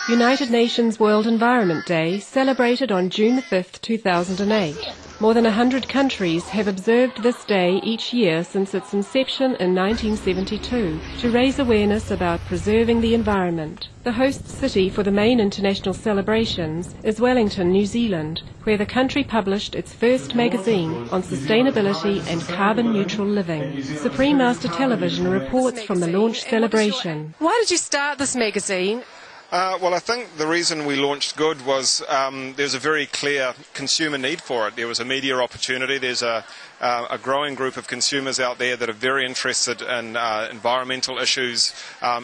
United Nations World Environment Day, celebrated on June 5, 2008. More than 100 countries have observed this day each year since its inception in 1972 to raise awareness about preserving the environment. The host city for the main international celebrations is Wellington, New Zealand, where the country published its first magazine on sustainability and carbon-neutral living. Supreme Master Television reports from the launch celebration. Why did you start this magazine? Well, I think the reason we launched Good was there's a very clear consumer need for it. There was a media opportunity. There's a growing group of consumers out there that are very interested in environmental issues,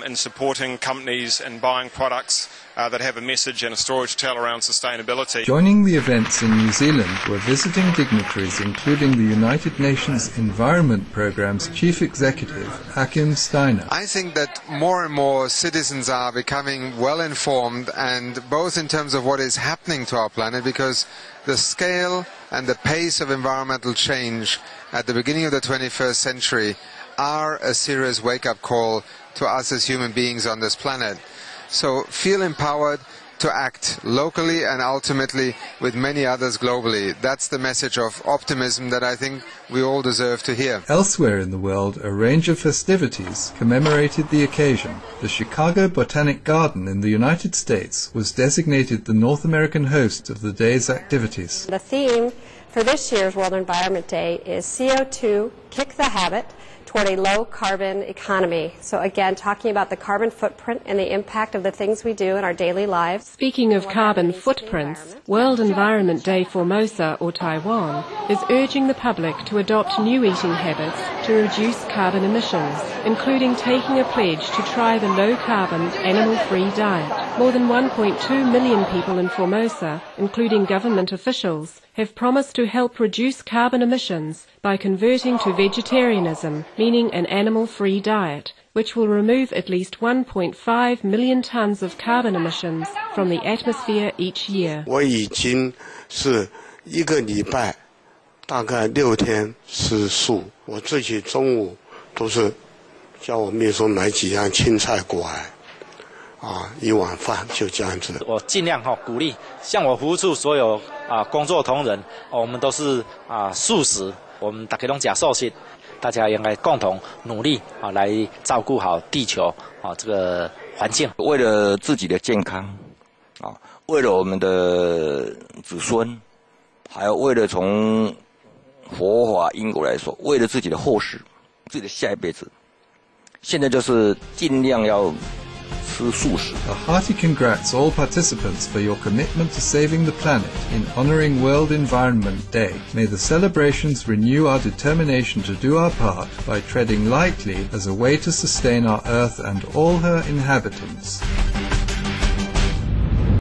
in supporting companies and buying products that have a message and a story to tell around sustainability. Joining the events in New Zealand were visiting dignitaries including the United Nations Environment Programme's Chief Executive, Achim Steiner. I think that more and more citizens are becoming well informed, and both in terms of what is happening to our planet, because the scale and the pace of environmental change at the beginning of the 21st century are a serious wake-up call to us as human beings on this planet. So feel empowered to act locally and ultimately with many others globally. That's the message of optimism that I think we all deserve to hear. Elsewhere in the world, a range of festivities commemorated the occasion. The Chicago Botanic Garden in the United States was designated the North American host of the day's activities. The theme for this year's World Environment Day is CO2, Kick the Habit, toward a low-carbon economy. So again, talking about the carbon footprint and the impact of the things we do in our daily lives. Speaking of carbon footprints, World Environment Day Formosa, or Taiwan, is urging the public to adopt new eating habits to reduce carbon emissions, including taking a pledge to try the low-carbon, animal-free diet. More than 1.2 million people in Formosa, including government officials, have promised to help reduce carbon emissions by converting to vegetarianism, meaning an animal-free diet, which will remove at least 1.5 million tons of carbon emissions from the atmosphere each year. 我已经是1个礼拜大概6天吃素，我自己中午都是叫我秘书买几样青菜过来。1碗饭就这样子。我尽量鼓励，像我服务处所有工作同仁，我们都是素食，我们大家都吃素食，大家应该共同努力来照顾好地球这个环境。为了自己的健康为了我们的子孙，还有为了从佛法因果来说，为了自己的后世，自己的下一辈子，现在就是尽量要。A hearty congrats all participants for your commitment to saving the planet in honouring World Environment Day. May the celebrations renew our determination to do our part by treading lightly as a way to sustain our Earth and all her inhabitants.